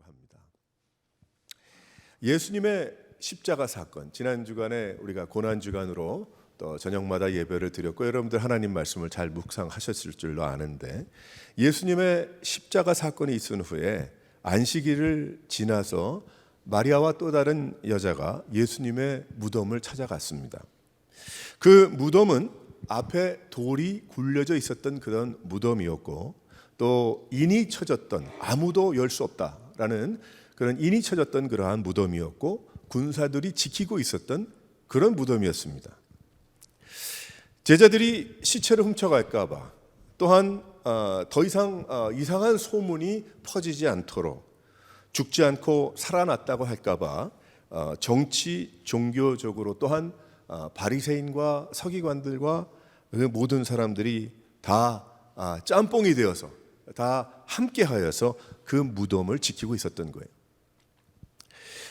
합니다. 예수님의 십자가 사건, 지난 주간에 우리가 고난 주간으로 또 저녁마다 예배를 드렸고 여러분들 하나님 말씀을 잘 묵상하셨을 줄로 아는데, 예수님의 십자가 사건이 있은 후에 안식일을 지나서 마리아와 또 다른 여자가 예수님의 무덤을 찾아갔습니다. 그 무덤은 앞에 돌이 굴려져 있었던 그런 무덤이었고, 또 인이 쳐졌던, 아무도 열 수 없다라는 그런 인이 쳐졌던 그러한 무덤이었고, 군사들이 지키고 있었던 그런 무덤이었습니다. 제자들이 시체를 훔쳐갈까 봐, 또한 더 이상 이상한 소문이 퍼지지 않도록, 죽지 않고 살아났다고 할까 봐 정치, 종교적으로 또한 바리새인과 서기관들과 그 모든 사람들이 다 짬뽕이 되어서 다 함께하여서 그 무덤을 지키고 있었던 거예요.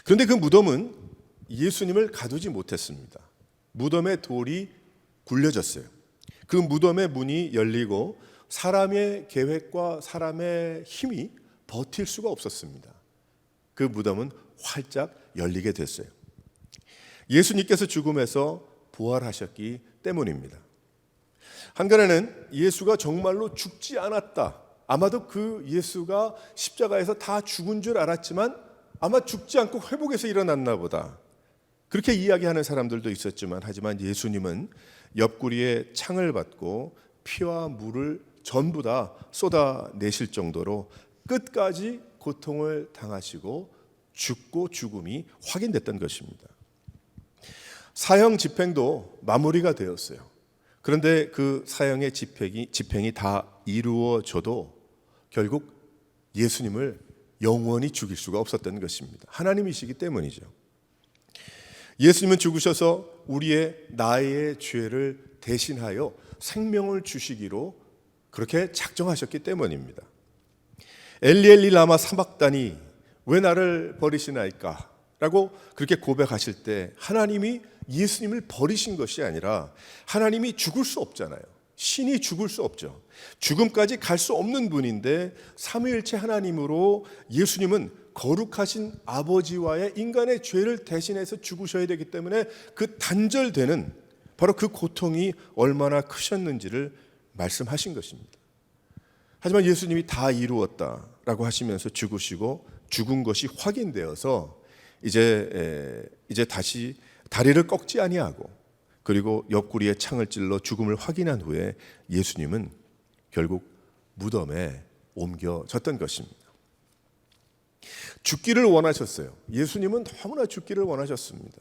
그런데 그 무덤은 예수님을 가두지 못했습니다. 무덤에 돌이 굴려졌어요. 그 무덤의 문이 열리고 사람의 계획과 사람의 힘이 버틸 수가 없었습니다. 그 무덤은 활짝 열리게 됐어요. 예수님께서 죽음에서 부활하셨기 때문입니다. 한간에는 예수가 정말로 죽지 않았다, 아마도 그 예수가 십자가에서 다 죽은 줄 알았지만 아마 죽지 않고 회복해서 일어났나 보다, 그렇게 이야기하는 사람들도 있었지만, 하지만 예수님은 옆구리에 창을 받고 피와 물을 전부 다 쏟아내실 정도로 끝까지 고통을 당하시고 죽고 죽음이 확인됐던 것입니다. 사형 집행도 마무리가 되었어요. 그런데 그 사형의 집행이 다 이루어져도 결국 예수님을 영원히 죽일 수가 없었던 것입니다. 하나님이시기 때문이죠. 예수님은 죽으셔서 우리의 나의 죄를 대신하여 생명을 주시기로 그렇게 작정하셨기 때문입니다. 엘리 엘리 라마 사박다니, 왜 나를 버리시나이까 라고 그렇게 고백하실 때, 하나님이 예수님을 버리신 것이 아니라, 하나님이 죽을 수 없잖아요. 신이 죽을 수 없죠. 죽음까지 갈 수 없는 분인데 삼위일체 하나님으로 예수님은 거룩하신 아버지와의 인간의 죄를 대신해서 죽으셔야 되기 때문에 그 단절되는 바로 그 고통이 얼마나 크셨는지를 말씀하신 것입니다. 하지만 예수님이 다 이루었다라고 하시면서 죽으시고 죽은 것이 확인되어서 이제 다시 다리를 꺾지 아니하고, 그리고 옆구리에 창을 찔러 죽음을 확인한 후에 예수님은 결국 무덤에 옮겨졌던 것입니다. 죽기를 원하셨어요. 예수님은 너무나 죽기를 원하셨습니다.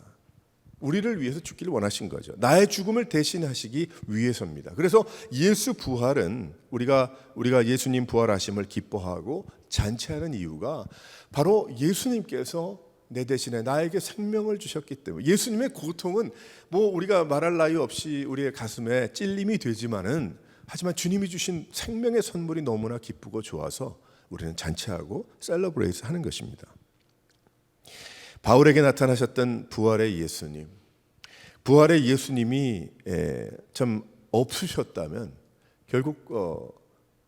우리를 위해서 죽기를 원하신 거죠. 나의 죽음을 대신하시기 위해서입니다. 그래서 예수 부활은 우리가 예수님 부활하심을 기뻐하고 잔치하는 이유가 바로 예수님께서 내 대신에 나에게 생명을 주셨기 때문에, 예수님의 고통은 뭐 우리가 말할 나위 없이 우리의 가슴에 찔림이 되지만은, 하지만 주님이 주신 생명의 선물이 너무나 기쁘고 좋아서 우리는 잔치하고 셀러브레이트 하는 것입니다. 바울에게 나타나셨던 부활의 예수님, 부활의 예수님이 좀 없으셨다면 결국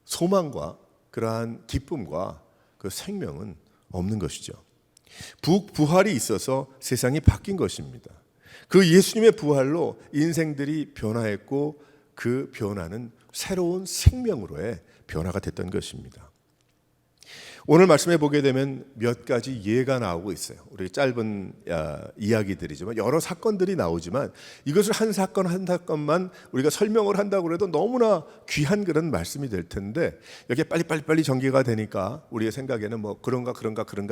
소망과 그러한 기쁨과 그 생명은 없는 것이죠. 부활이 있어서 세상이 바뀐 것입니다. 그 예수님의 부활로 인생들이 변화했고, 그 변화는 새로운 생명으로의 변화가 됐던 것입니다. 오늘 말씀해 보게 되면 몇 가지 예가 나오고 있어요. 우리 짧은 이야기들이지만 여러 사건들이 나오지만, 이것을 한 사건 한 사건만 우리가 설명을 한다고 해도 너무나 귀한 그런 말씀이 될 텐데, 여기에 빨리 전개가 되니까 우리의 생각에는 뭐 그런가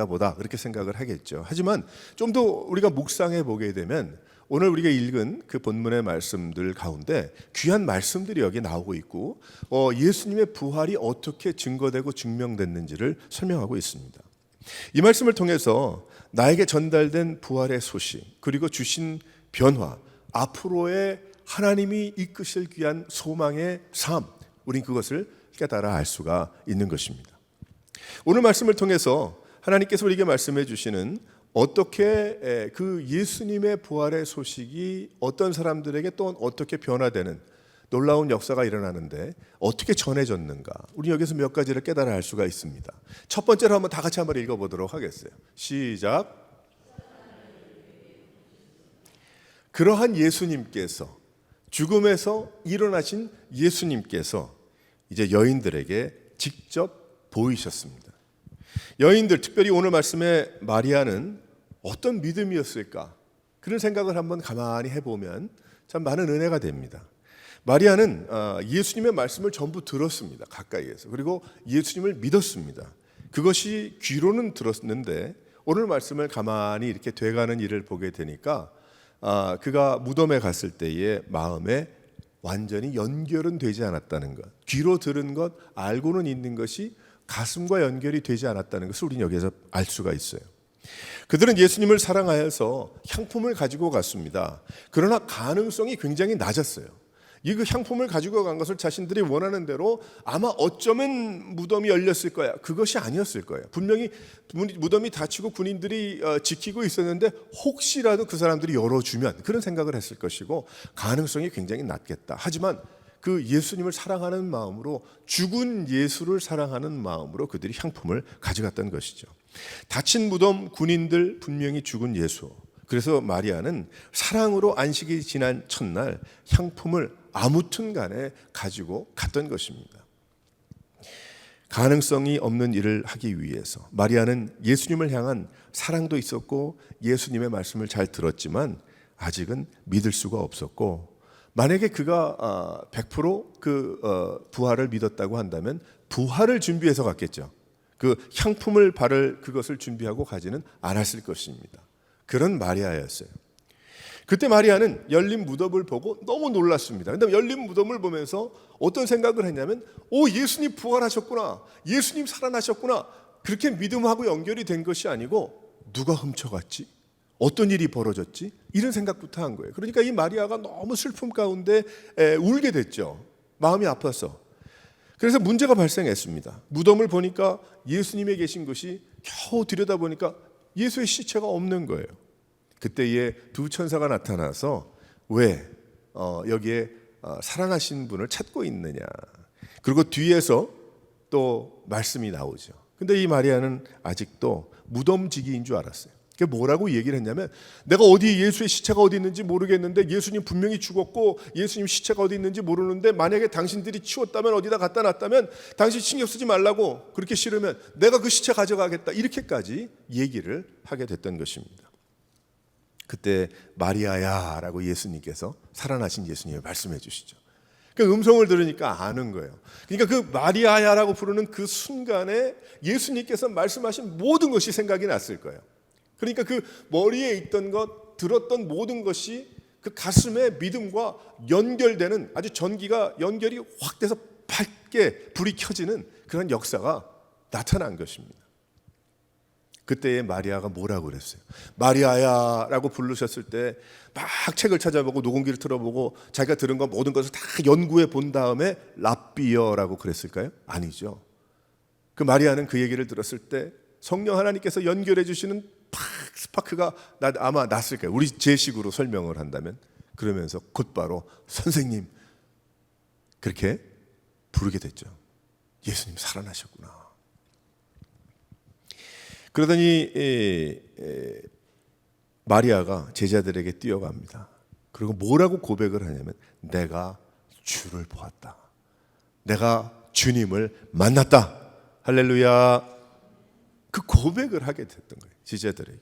보다 그렇게 생각을 하겠죠. 하지만 좀 더 우리가 묵상해 보게 되면 오늘 우리가 읽은 그 본문의 말씀들 가운데 귀한 말씀들이 여기 나오고 있고, 예수님의 부활이 어떻게 증거되고 증명됐는지를 설명하고 있습니다. 이 말씀을 통해서 나에게 전달된 부활의 소식, 그리고 주신 변화, 앞으로의 하나님이 이끄실 귀한 소망의 삶, 우린 그것을 깨달아 알 수가 있는 것입니다. 오늘 말씀을 통해서 하나님께서 우리에게 말씀해 주시는, 어떻게 그 예수님의 부활의 소식이 어떤 사람들에게 또 어떻게 변화되는, 놀라운 역사가 일어나는데 어떻게 전해졌는가? 우리 여기서 몇 가지를 깨달아 알 수가 있습니다. 첫 번째로 한번 다 같이 한번 읽어보도록 하겠어요. 시작. 그러한 예수님께서, 죽음에서 일어나신 예수님께서 이제 여인들에게 직접 보이셨습니다. 여인들, 특별히 오늘 말씀의 마리아는 어떤 믿음이었을까? 그런 생각을 한번 가만히 해보면 참 많은 은혜가 됩니다. 마리아는 예수님의 말씀을 전부 들었습니다. 가까이에서. 그리고 예수님을 믿었습니다. 그것이 귀로는 들었는데 오늘 말씀을 가만히 이렇게 돼가는 일을 보게 되니까 그가 무덤에 갔을 때의 마음에 완전히 연결은 되지 않았다는 것, 귀로 들은 것, 알고는 있는 것이 가슴과 연결이 되지 않았다는 것을 우리는 여기서 알 수가 있어요. 그들은 예수님을 사랑하여서 향품을 가지고 갔습니다. 그러나 가능성이 굉장히 낮았어요. 이 그 향품을 가지고 간 것을 자신들이 원하는 대로 아마 어쩌면 무덤이 열렸을 거야. 그것이 아니었을 거예요. 분명히 무덤이 닫히고 군인들이 지키고 있었는데 혹시라도 그 사람들이 열어주면 그런 생각을 했을 것이고 가능성이 굉장히 낮겠다. 하지만 그 예수님을 사랑하는 마음으로, 죽은 예수를 사랑하는 마음으로 그들이 향품을 가져갔던 것이죠. 닫힌 무덤, 군인들, 분명히 죽은 예수. 그래서 마리아는 사랑으로 안식이 지난 첫날 향품을 아무튼 간에 가지고 갔던 것입니다. 가능성이 없는 일을 하기 위해서 마리아는 예수님을 향한 사랑도 있었고 예수님의 말씀을 잘 들었지만 아직은 믿을 수가 없었고, 만약에 그가 100% 부활을 믿었다고 한다면 부활을 준비해서 갔겠죠. 그 향품을 바를 그것을 준비하고 가지는 않았을 것입니다. 그런 마리아였어요. 그때 마리아는 열린 무덤을 보고 너무 놀랐습니다. 근데 열린 무덤을 보면서 어떤 생각을 했냐면, 오, 예수님 부활하셨구나, 예수님 살아나셨구나, 그렇게 믿음하고 연결이 된 것이 아니고 누가 훔쳐갔지? 어떤 일이 벌어졌지? 이런 생각부터 한 거예요. 그러니까 이 마리아가 너무 슬픔 가운데 울게 됐죠. 마음이 아파서. 그래서 문제가 발생했습니다. 무덤을 보니까 예수님이 계신 것이 겨우 들여다보니까 예수의 시체가 없는 거예요. 그때에 두 천사가 나타나서 왜 여기에 살아나신 분을 찾고 있느냐. 그리고 뒤에서 또 말씀이 나오죠. 근데 이 마리아는 아직도 무덤지기인 줄 알았어요. 그게 뭐라고 얘기를 했냐면, 내가 어디 예수의 시체가 어디 있는지 모르겠는데 예수님 분명히 죽었고 예수님 시체가 어디 있는지 모르는데 만약에 당신들이 치웠다면, 어디다 갖다 놨다면 당신 신경 쓰지 말라고, 그렇게 싫으면 내가 그 시체 가져가겠다, 이렇게까지 얘기를 하게 됐던 것입니다. 그때 마리아야 라고 예수님께서, 살아나신 예수님이 말씀해 주시죠. 그 음성을 들으니까 아는 거예요. 그러니까 그 마리아야 라고 부르는 그 순간에 예수님께서 말씀하신 모든 것이 생각이 났을 거예요. 그러니까 그 머리에 있던 것, 들었던 모든 것이 그 가슴의 믿음과 연결되는, 아주 전기가 연결이 확 돼서 밝게 불이 켜지는 그런 역사가 나타난 것입니다. 그때의 마리아가 뭐라고 그랬어요? 마리아야 라고 부르셨을 때 막 책을 찾아보고 녹음기를 틀어보고 자기가 들은 것 모든 것을 다 연구해 본 다음에 랍비여라고 그랬을까요? 아니죠. 그 마리아는 그 얘기를 들었을 때 성령 하나님께서 연결해 주시는 스파크가 아마 났을 거예요. 우리 제식으로 설명을 한다면. 그러면서 곧바로 선생님, 그렇게 부르게 됐죠. 예수님 살아나셨구나. 그러더니 마리아가 제자들에게 뛰어갑니다. 그리고 뭐라고 고백을 하냐면, 내가 주를 보았다, 내가 주님을 만났다, 할렐루야. 그 고백을 하게 됐던 거예요, 제자들에게.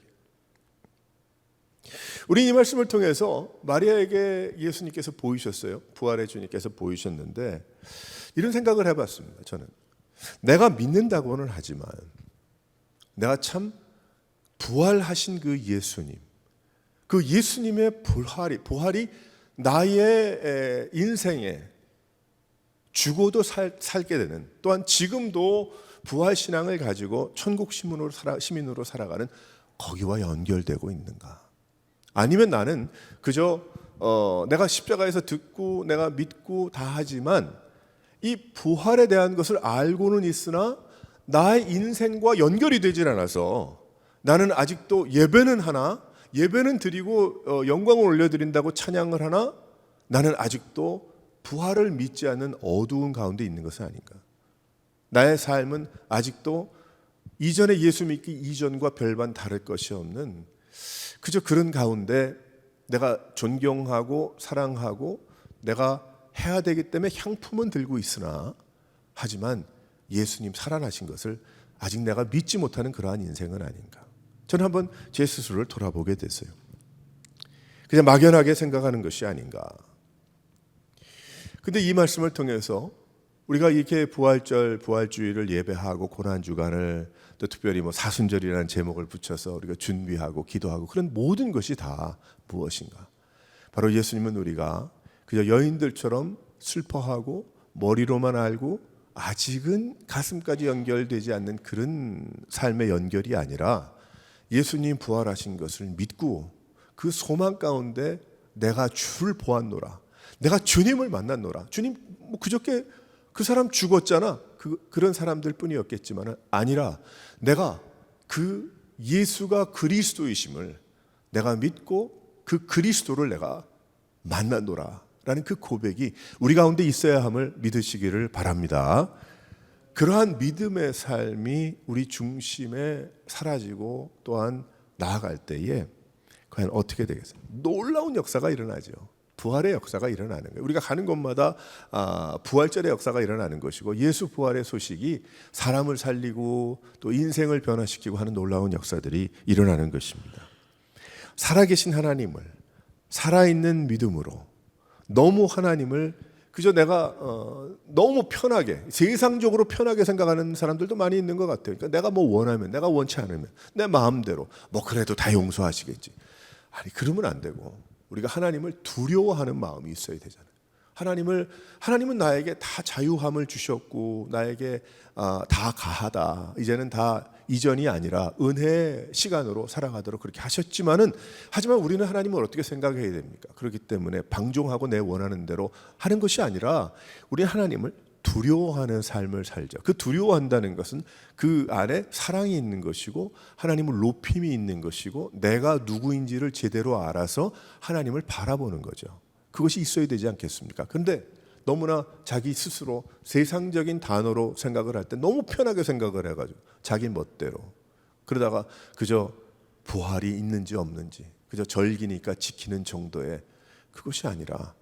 우리 이 말씀을 통해서 마리아에게 예수님께서 보이셨어요. 부활의 주님께서 보이셨는데 이런 생각을 해봤습니다. 저는 내가 믿는다고는 하지만 내가 참 부활하신 그 예수님, 그 예수님의 부활이 나의 인생에 죽어도 살게 되는, 또한 지금도 부활신앙을 가지고 천국 시민으로 살아가는 거기와 연결되고 있는가? 아니면 나는 그저 내가 십자가에서 듣고 내가 믿고 다 하지만 이 부활에 대한 것을 알고는 있으나 나의 인생과 연결이 되질 않아서 나는 아직도 예배는 하나, 예배는 드리고 영광을 올려드린다고 찬양을 하나, 나는 아직도 부활을 믿지 않는 어두운 가운데 있는 것은 아닌가? 나의 삶은 아직도 이전에 예수 믿기 이전과 별반 다를 것이 없는 그저 그런 가운데 내가 존경하고 사랑하고 내가 해야 되기 때문에 향품은 들고 있으나 하지만 예수님 살아나신 것을 아직 내가 믿지 못하는 그러한 인생은 아닌가. 저는 한번 제 스스로를 돌아보게 됐어요. 그냥 막연하게 생각하는 것이 아닌가. 근데 이 말씀을 통해서 우리가 이렇게 부활절, 부활주일을 예배하고 고난주간을 또 특별히 사순절이라는 제목을 붙여서 우리가 준비하고 기도하고 그런 모든 것이 다 무엇인가? 바로 예수님은 우리가 그저 여인들처럼 슬퍼하고 머리로만 알고 아직은 가슴까지 연결되지 않는 그런 삶의 연결이 아니라 예수님 부활하신 것을 믿고 그 소망 가운데 내가 주를 보았노라. 내가 주님을 만났노라. 주님 그저께 그 사람 죽었잖아. 그런 사람들 뿐이었겠지만 아니라 내가 그 예수가 그리스도이심을 내가 믿고 그 그리스도를 내가 만났노라 라는 그 고백이 우리 가운데 있어야 함을 믿으시기를 바랍니다. 그러한 믿음의 삶이 우리 중심에 사라지고 또한 나아갈 때에 과연 어떻게 되겠어요? 놀라운 역사가 일어나죠. 부활의 역사가 일어나는 거예요. 우리가 가는 곳마다 부활절의 역사가 일어나는 것이고 예수 부활의 소식이 사람을 살리고 또 인생을 변화시키고 하는 놀라운 역사들이 일어나는 것입니다. 살아계신 하나님을 살아있는 믿음으로 너무 하나님을 그저 내가 너무 편하게 세상적으로 편하게 생각하는 사람들도 많이 있는 것 같아요. 그러니까 내가 원하면 내가 원치 않으면 내 마음대로 그래도 다 용서하시겠지. 아니 그러면 안 되고 우리가 하나님을 두려워하는 마음이 있어야 되잖아요. 하나님은 나에게 다 자유함을 주셨고 나에게 다 가하다. 이제는 다 이전이 아니라 은혜의 시간으로 살아가도록 그렇게 하셨지만은 하지만 우리는 하나님을 어떻게 생각해야 됩니까? 그렇기 때문에 방종하고 내 원하는 대로 하는 것이 아니라 우리 하나님을 두려워하는 삶을 살죠. 그 두려워한다는 것은 그 안에 사랑이 있는 것이고 하나님을 높임이 있는 것이고 내가 누구인지를 제대로 알아서 하나님을 바라보는 거죠. 그것이 있어야 되지 않겠습니까? 그런데 너무나 자기 스스로 세상적인 단어로 생각을 할 때 너무 편하게 생각을 해가지고 자기 멋대로 그러다가 그저 부활이 있는지 없는지 그저 절기니까 지키는 정도의 그것이 아니라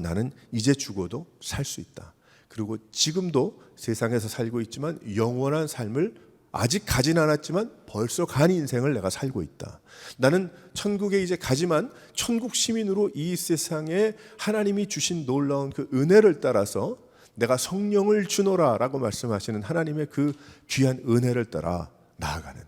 나는 이제 죽어도 살 수 있다. 그리고 지금도 세상에서 살고 있지만 영원한 삶을 아직 가진 않았지만 벌써 간 인생을 내가 살고 있다. 나는 천국에 이제 가지만 천국 시민으로 이 세상에 하나님이 주신 놀라운 그 은혜를 따라서 내가 성령을 주노라 라고 말씀하시는 하나님의 그 귀한 은혜를 따라 나아가는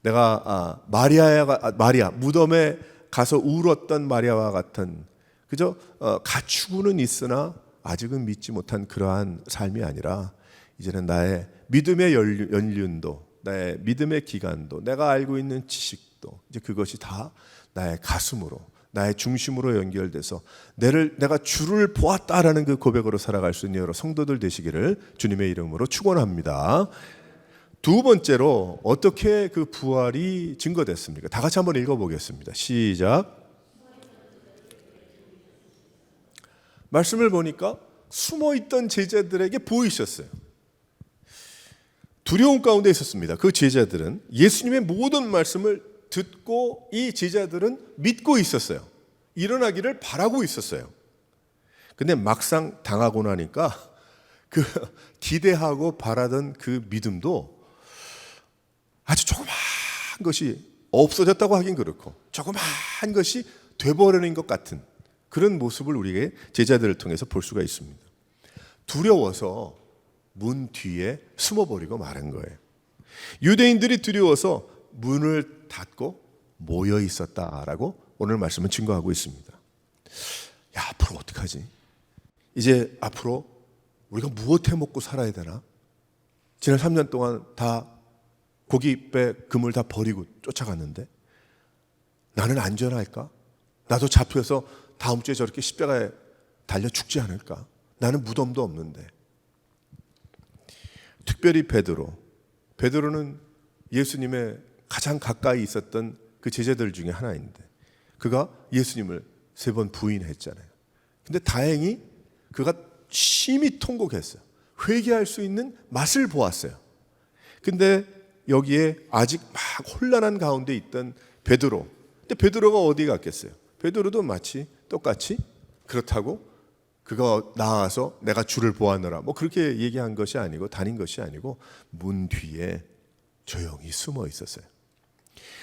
내가 마리아 무덤에 가서 울었던 마리아와 같은 그저 갖추고는 있으나 아직은 믿지 못한 그러한 삶이 아니라 이제는 나의 믿음의 연륜도 나의 믿음의 기간도 내가 알고 있는 지식도 이제 그것이 다 나의 가슴으로 나의 중심으로 연결돼서 내가 주를 보았다라는 그 고백으로 살아갈 수 있는 여러 성도들 되시기를 주님의 이름으로 축원합니다. 두 번째로 어떻게 그 부활이 증거됐습니까? 다 같이 한번 읽어보겠습니다. 시작. 말씀을 보니까 숨어있던 제자들에게 보이셨어요. 두려움 가운데 있었습니다. 그 제자들은 예수님의 모든 말씀을 듣고 이 제자들은 믿고 있었어요. 일어나기를 바라고 있었어요. 근데 막상 당하고 나니까 그 기대하고 바라던 그 믿음도 아주 조그마한 것이 없어졌다고 하긴 그렇고 조그마한 것이 돼버리는 것 같은 그런 모습을 우리에게 제자들을 통해서 볼 수가 있습니다. 두려워서 문 뒤에 숨어버리고 마는 거예요. 유대인들이 두려워서 문을 닫고 모여 있었다라고 오늘 말씀은 증거하고 있습니다. 앞으로 어떡하지? 이제 앞으로 우리가 무엇 해 먹고 살아야 되나? 지난 3년 동안 다 고기, 배, 그물 다 버리고 쫓아갔는데 나는 안전할까? 나도 잡혀서 다음 주에 저렇게 십자가에 달려 죽지 않을까? 나는 무덤도 없는데. 특별히 베드로는 예수님의 가장 가까이 있었던 그 제자들 중에 하나인데 그가 예수님을 3번 부인했잖아요. 근데 다행히 그가 심히 통곡했어요. 회개할 수 있는 맛을 보았어요. 근데 여기에 아직 막 혼란한 가운데 있던 베드로. 근데 베드로가 어디 갔겠어요? 베드로도 마치 똑같이 그렇다고 그가 나와서 내가 주를 보았노라 뭐 그렇게 얘기한 것이 아니고 다닌 것이 아니고 문 뒤에 조용히 숨어 있었어요.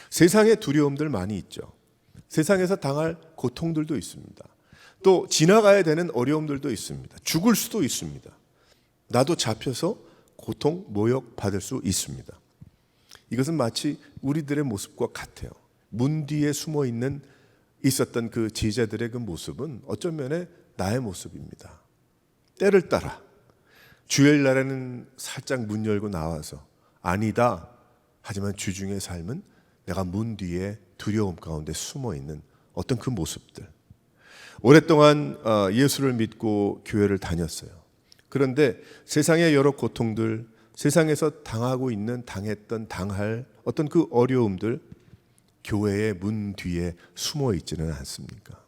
세상에 두려움들 많이 있죠. 세상에서 당할 고통들도 있습니다. 또 지나가야 되는 어려움들도 있습니다. 죽을 수도 있습니다. 나도 잡혀서 고통, 모욕 받을 수 있습니다. 이것은 마치 우리들의 모습과 같아요. 문 뒤에 숨어 있었던 그 제자들의 그 모습은 어떤 면에 나의 모습입니다. 때를 따라 주일날에는 살짝 문 열고 나와서 아니다. 하지만 주중의 삶은 내가 문 뒤에 두려움 가운데 숨어 있는 어떤 그 모습들. 오랫동안 예수를 믿고 교회를 다녔어요. 그런데 세상의 여러 고통들, 세상에서 당할 어떤 그 어려움들, 교회의 문 뒤에 숨어 있지는 않습니까?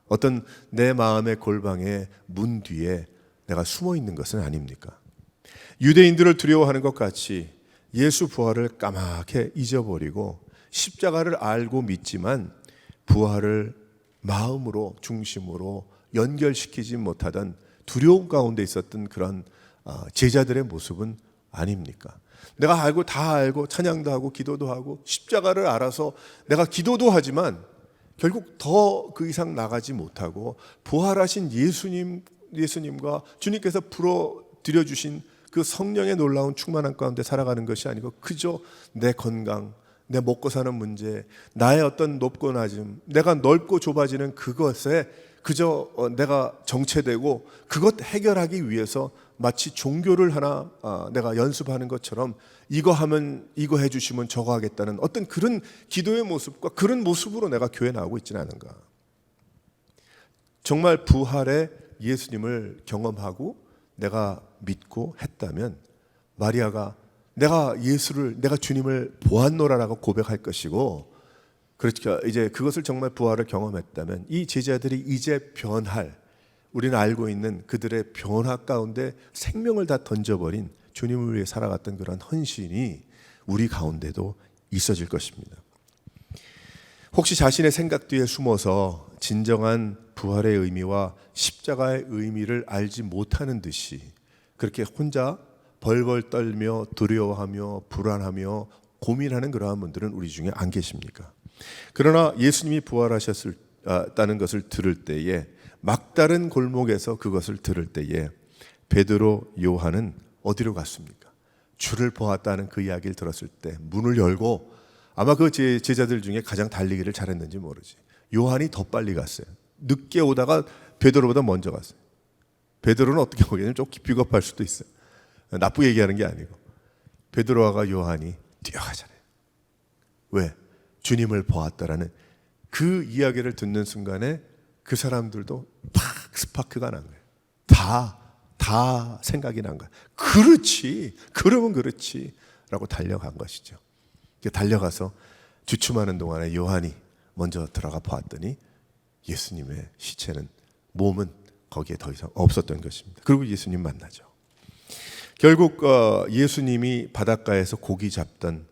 어떤 내 마음의 골방의 문 뒤에 내가 숨어 있는 것은 아닙니까? 유대인들을 두려워하는 것 같이 예수 부활을 까맣게 잊어버리고 십자가를 알고 믿지만 부활을 마음으로 중심으로 연결시키지 못하던 두려움 가운데 있었던 그런 제자들의 모습은 아닙니까? 내가 다 알고 찬양도 하고 기도도 하고 십자가를 알아서 내가 기도도 하지만 결국 더 그 이상 나가지 못하고 부활하신 예수님과 주님께서 풀어드려 주신 그 성령의 놀라운 충만함 가운데 살아가는 것이 아니고 그저 내 건강, 내 먹고 사는 문제, 나의 어떤 높고 낮음, 내가 넓고 좁아지는 그것에 그저 내가 정체되고 그것 해결하기 위해서 마치 종교를 하나 내가 연습하는 것처럼 이거 하면 이거 해주시면 저거 하겠다는 어떤 그런 기도의 모습과 그런 모습으로 내가 교회 나오고 있지는 않은가. 정말 부활의 예수님을 경험하고 내가 믿고 했다면 마리아가 내가 주님을 보았노라라고 고백할 것이고, 그렇죠. 이제 그것을 정말 부활을 경험했다면 이 제자들이 이제 우리는 알고 있는 그들의 변화 가운데 생명을 다 던져버린 주님을 위해 살아갔던 그런 헌신이 우리 가운데도 있어질 것입니다. 혹시 자신의 생각 뒤에 숨어서 진정한 부활의 의미와 십자가의 의미를 알지 못하는 듯이 그렇게 혼자 벌벌 떨며 두려워하며 불안하며 고민하는 그러한 분들은 우리 중에 안 계십니까? 그러나 예수님이 부활하셨다는 것을 들을 때에 막다른 골목에서 그것을 들을 때에 베드로, 요한은 어디로 갔습니까? 주를 보았다는 그 이야기를 들었을 때 문을 열고 아마 그 제자들 중에 가장 달리기를 잘했는지 모르지. 요한이 더 빨리 갔어요. 늦게 오다가 베드로보다 먼저 갔어요. 베드로는 어떻게 보기에는 좀 비겁할 수도 있어요. 나쁘게 얘기하는 게 아니고 베드로와 요한이 뛰어가잖아요. 왜? 주님을 보았다라는 그 이야기를 듣는 순간에 그 사람들도 팍 스파크가 난 거예요. 다 생각이 난 거예요. 그렇지, 그러면 그렇지 라고 달려간 것이죠. 달려가서 주춤하는 동안에 요한이 먼저 들어가 보았더니 예수님의 몸은 거기에 더 이상 없었던 것입니다. 그리고 예수님 만나죠. 결국 예수님이 바닷가에서 고기 잡던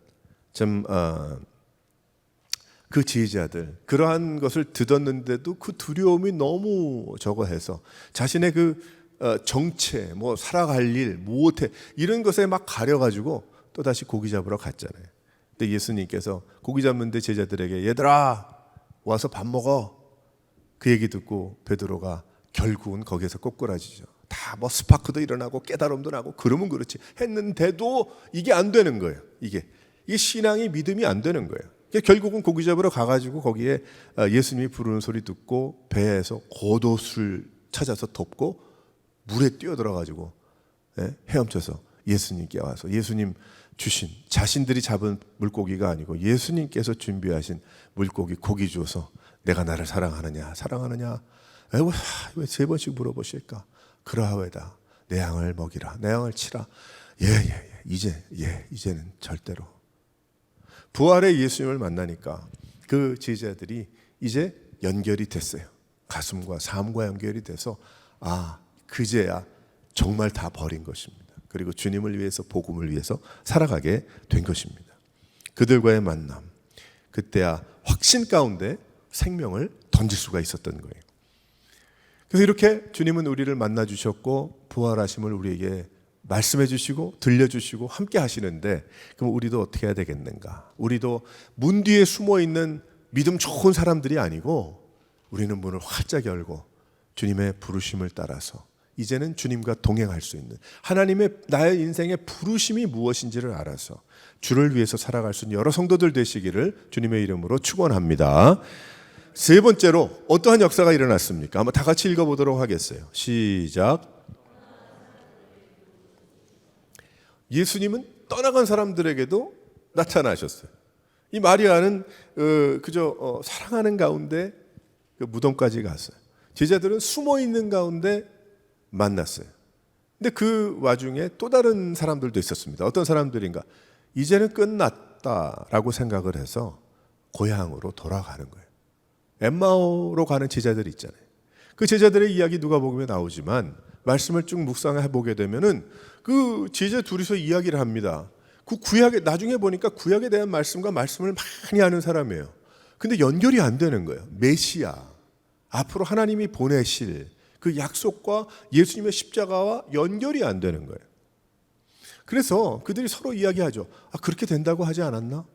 그 제자들, 그러한 것을 듣었는데도 그 두려움이 너무 저거해서 자신의 그 정체, 살아갈 일, 무엇해 이런 것에 막 가려가지고 또 다시 고기 잡으러 갔잖아요. 근데 예수님께서 고기 잡는데 제자들에게 얘들아 와서 밥 먹어, 그 얘기 듣고 베드로가 결국은 거기에서 꼬꾸라지죠. 다 스파크도 일어나고 깨달음도 나고 그러면 그렇지 했는데도 이게 안 되는 거예요. 이게 신앙이 믿음이 안 되는 거예요. 결국은 고기 잡으러 가가지고 거기에 예수님이 부르는 소리 듣고 배에서 겉옷을 찾아서 덮고 물에 뛰어들어가지고 헤엄쳐서 예수님께 와서 예수님 주신 자신들이 잡은 물고기가 아니고 예수님께서 준비하신 물고기 고기 주어서 내가 나를 사랑하느냐 왜 세 번씩 물어보실까? 그러하외다. 내 양을 먹이라. 내 양을 치라. 이제는 절대로. 부활의 예수님을 만나니까 그 제자들이 이제 연결이 됐어요. 가슴과 삶과 연결이 돼서 그제야 정말 다 버린 것입니다. 그리고 주님을 위해서, 복음을 위해서 살아가게 된 것입니다. 그들과의 만남, 그때야 확신 가운데 생명을 던질 수가 있었던 거예요. 그래서 이렇게 주님은 우리를 만나 주셨고 부활하심을 우리에게 말씀해 주시고 들려주시고 함께 하시는데, 그럼 우리도 어떻게 해야 되겠는가? 우리도 문 뒤에 숨어 있는 믿음 좋은 사람들이 아니고 우리는 문을 활짝 열고 주님의 부르심을 따라서 이제는 주님과 동행할 수 있는, 하나님의 나의 인생의 부르심이 무엇인지를 알아서 주를 위해서 살아갈 수 있는 여러 성도들 되시기를 주님의 이름으로 축원합니다. 세 번째로 어떠한 역사가 일어났습니까? 한번 다 같이 읽어보도록 하겠어요. 시작. 예수님은 떠나간 사람들에게도 나타나셨어요. 이 마리아는 그저 사랑하는 가운데 그 무덤까지 갔어요. 제자들은 숨어 있는 가운데 만났어요. 근데 그 와중에 또 다른 사람들도 있었습니다. 어떤 사람들인가? 이제는 끝났다라고 생각을 해서 고향으로 돌아가는 거예요. 엠마오로 가는 제자들이 있잖아요. 그 제자들의 이야기 누가복음에 나오지만 말씀을 쭉 묵상해 보게 되면은 그 제자 둘이서 이야기를 합니다. 그 구약에 나중에 보니까 구약에 대한 말씀과 말씀을 많이 아는 사람이에요. 근데 연결이 안 되는 거예요. 메시아, 앞으로 하나님이 보내실 그 약속과 예수님의 십자가와 연결이 안 되는 거예요. 그래서 그들이 서로 이야기하죠. 아, 그렇게 된다고 하지 않았나?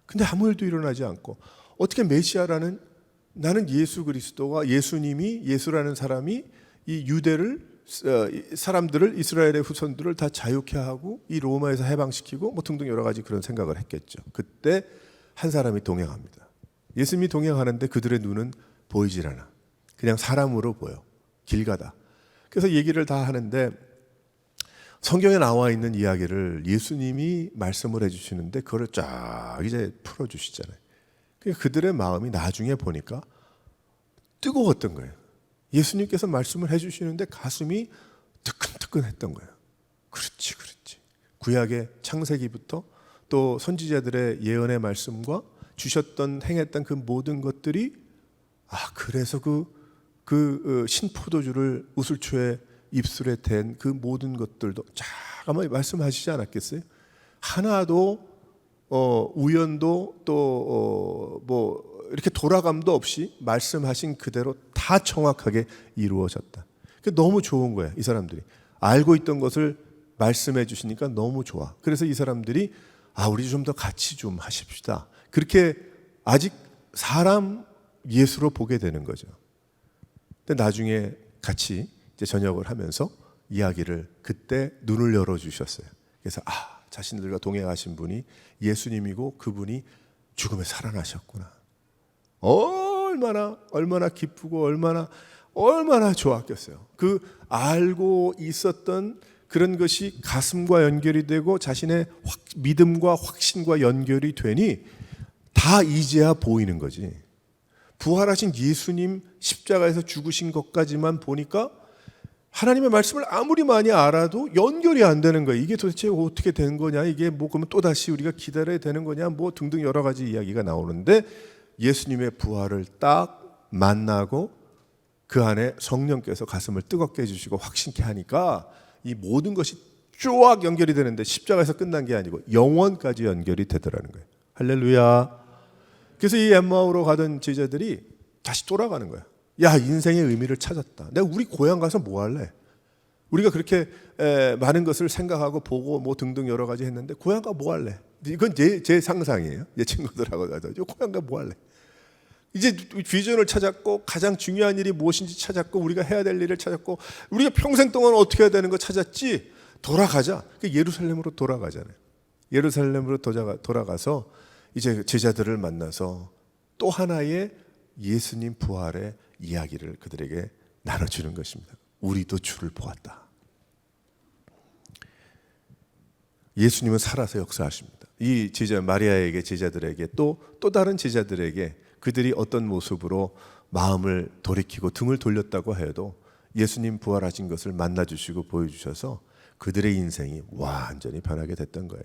근데 아무 일도 일어나지 않고 어떻게 메시아라는, 나는 예수 그리스도가, 예수님이, 예수라는 사람이 이 유대를, 사람들을, 이스라엘의 후손들을 다 자유케 하고 이 로마에서 해방시키고 뭐 등등 여러 가지 그런 생각을 했겠죠. 그때 한 사람이 동행합니다. 예수님이 동행하는데 그들의 눈은 보이질 않아. 그냥 사람으로 보여. 길 가다. 그래서 얘기를 다 하는데 성경에 나와 있는 이야기를 예수님이 말씀을 해주시는데 그걸 쫙 이제 풀어주시잖아요. 그들의 마음이 나중에 보니까 뜨거웠던 거예요. 예수님께서 말씀을 해주시는데 가슴이 뜨끈뜨끈했던 거예요. 그렇지, 그렇지. 구약의 창세기부터 또 선지자들의 예언의 말씀과 주셨던, 행했던 그 모든 것들이, 그래서 그 신포도주를 우슬초에 입술에 댄 그 모든 것들도 쫙 아마 말씀하시지 않았겠어요? 하나도 우연도 또 뭐 이렇게 돌아감도 없이 말씀하신 그대로 다 정확하게 이루어졌다. 너무 좋은 거예요. 이 사람들이 알고 있던 것을 말씀해 주시니까 너무 좋아. 그래서 이 사람들이 우리 좀 더 같이 좀 하십시다. 그렇게 아직 사람 예수로 보게 되는 거죠. 근데 나중에 같이 이제 저녁을 하면서 이야기를 그때 눈을 열어 주셨어요. 그래서 자신들과 동행하신 분이 예수님이고 그분이 죽음에 살아나셨구나. 얼마나 기쁘고 얼마나 좋았겠어요. 그 알고 있었던 그런 것이 가슴과 연결이 되고 자신의 믿음과 확신과 연결이 되니 다 이제야 보이는 거지. 부활하신 예수님 십자가에서 죽으신 것까지만 보니까 하나님의 말씀을 아무리 많이 알아도 연결이 안 되는 거예요. 이게 도대체 어떻게 된 거냐, 이게 뭐 그러면 또 다시 우리가 기다려야 되는 거냐, 뭐 등등 여러 가지 이야기가 나오는데 예수님의 부활을 딱 만나고 그 안에 성령께서 가슴을 뜨겁게 해주시고 확신케 하니까 이 모든 것이 쫙 연결이 되는데 십자가에서 끝난 게 아니고 영원까지 연결이 되더라는 거예요. 할렐루야. 그래서 이 엠마오로 가던 제자들이 다시 돌아가는 거야. 야, 인생의 의미를 찾았다. 내가 우리 고향 가서 뭐 할래? 우리가 그렇게 많은 것을 생각하고 보고 뭐 등등 여러 가지 했는데 고향 가 뭐 할래? 이건 제 상상이에요. 제 친구들하고 가서 고향 가 뭐 할래? 이제 비전을 찾았고 가장 중요한 일이 무엇인지 찾았고 우리가 해야 될 일을 찾았고 우리가 평생 동안 어떻게 해야 되는 거 찾았지? 돌아가자. 예루살렘으로 돌아가잖아요. 예루살렘으로 돌아가서 이제 제자들을 만나서 또 하나의 예수님 부활의 이야기를 그들에게 나눠주는 것입니다. 우리도 주를 보았다. 예수님은 살아서 역사하십니다. 이 제자 마리아에게, 제자들에게 또 다른 제자들에게 그들이 어떤 모습으로 마음을 돌이키고 등을 돌렸다고 해도 예수님 부활하신 것을 만나주시고 보여주셔서 그들의 인생이 완전히 변하게 됐던 거예요.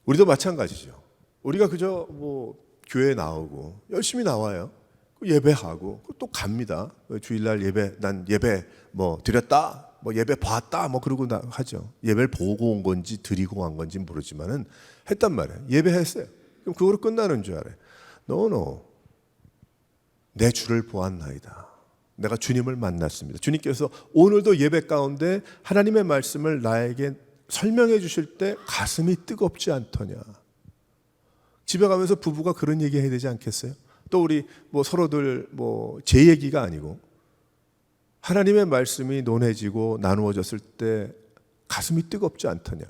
우리도 마찬가지죠. 우리가 그저 뭐 교회 나오고 열심히 나와요. 예배하고 또 갑니다. 주일날 예배, 난 예배 뭐 드렸다, 뭐 예배 봤다, 뭐 그러고 하죠. 예배를 보고 온 건지 드리고 간 건지 모르지만은 했단 말이에요. 예배했어요. 그럼 그거로 끝나는 줄 알아요. No. 내 주를 보았나이다. 내가 주님을 만났습니다. 주님께서 오늘도 예배 가운데 하나님의 말씀을 나에게 설명해 주실 때 가슴이 뜨겁지 않더냐. 집에 가면서 부부가 그런 얘기 해야 되지 않겠어요? 또 우리 뭐 서로들 뭐 제 얘기가 아니고 하나님의 말씀이 논해지고 나누어졌을 때 가슴이 뜨겁지 않더냐.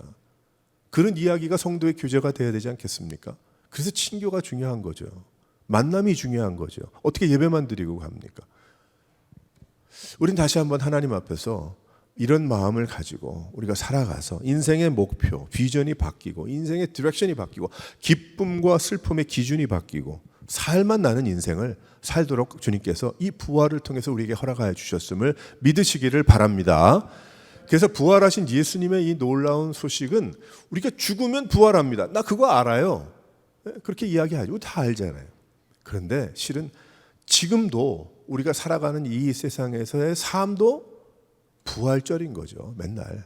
그런 이야기가 성도의 교제가 되어야 되지 않겠습니까? 그래서 친교가 중요한 거죠. 만남이 중요한 거죠. 어떻게 예배만 드리고 갑니까? 우린 다시 한번 하나님 앞에서 이런 마음을 가지고 우리가 살아가서 인생의 목표, 비전이 바뀌고 인생의 디렉션이 바뀌고 기쁨과 슬픔의 기준이 바뀌고 살만 나는 인생을 살도록 주님께서 이 부활을 통해서 우리에게 허락하여 주셨음을 믿으시기를 바랍니다. 그래서 부활하신 예수님의 이 놀라운 소식은 우리가 죽으면 부활합니다. 나 그거 알아요. 그렇게 이야기하죠. 다 알잖아요. 그런데 실은 지금도 우리가 살아가는 이 세상에서의 삶도 부활절인 거죠. 맨날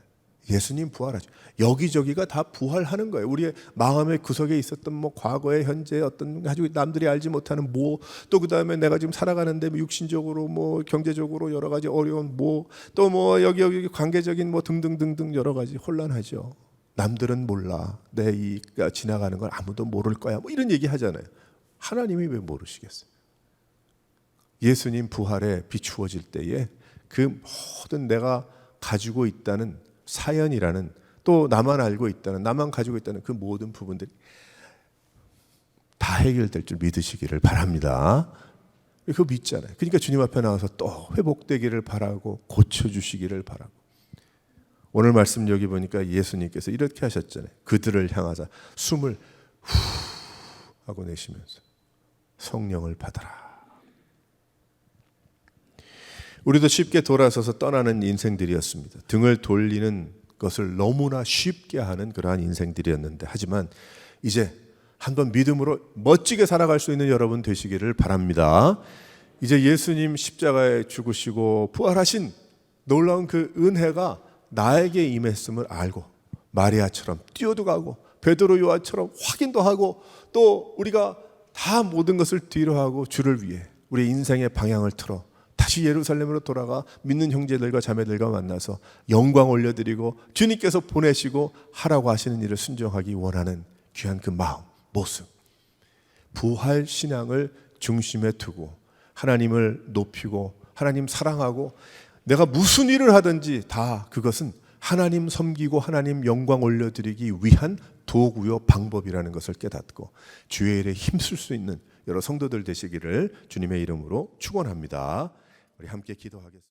예수님 부활하죠. 여기저기가 다 부활하는 거예요. 우리의 마음의 구석에 있었던 뭐 과거의 현재 어떤 아주 남들이 알지 못하는 뭐 또 그다음에 내가 지금 살아가는데 뭐 육신적으로 뭐 경제적으로 여러 가지 어려운 뭐 또 뭐 여기 관계적인 뭐 등등등등 여러 가지 혼란하죠. 남들은 몰라. 내 이 지나가는 걸 아무도 모를 거야. 뭐 이런 얘기 하잖아요. 하나님이 왜 모르시겠어요? 예수님 부활에 비추어질 때에 그 모든 내가 가지고 있다는 사연이라는 또 나만 알고 있다는 나만 가지고 있다는 그 모든 부분들이 다 해결될 줄 믿으시기를 바랍니다. 그거 믿잖아요. 그러니까 주님 앞에 나와서 또 회복되기를 바라고 고쳐주시기를 바라고 오늘 말씀 여기 보니까 예수님께서 이렇게 하셨잖아요. 그들을 향하사 숨을 후 하고 내쉬면서 성령을 받아라. 우리도 쉽게 돌아서서 떠나는 인생들이었습니다. 등을 돌리는 것을 너무나 쉽게 하는 그러한 인생들이었는데 하지만 이제 한번 믿음으로 멋지게 살아갈 수 있는 여러분 되시기를 바랍니다. 이제 예수님 십자가에 죽으시고 부활하신 놀라운 그 은혜가 나에게 임했음을 알고 마리아처럼 뛰어도 가고 베드로 요한처럼 확인도 하고 또 우리가 다 모든 것을 뒤로 하고 주를 위해 우리 인생의 방향을 틀어 다시 예루살렘으로 돌아가 믿는 형제들과 자매들과 만나서 영광 올려드리고 주님께서 보내시고 하라고 하시는 일을 순종하기 원하는 귀한 그 마음, 모습 부활 신앙을 중심에 두고 하나님을 높이고 하나님 사랑하고 내가 무슨 일을 하든지 다 그것은 하나님 섬기고 하나님 영광 올려드리기 위한 도구요 방법이라는 것을 깨닫고 주의 일에 힘쓸 수 있는 여러 성도들 되시기를 주님의 이름으로 축원합니다. 우리 함께 기도하겠습니다.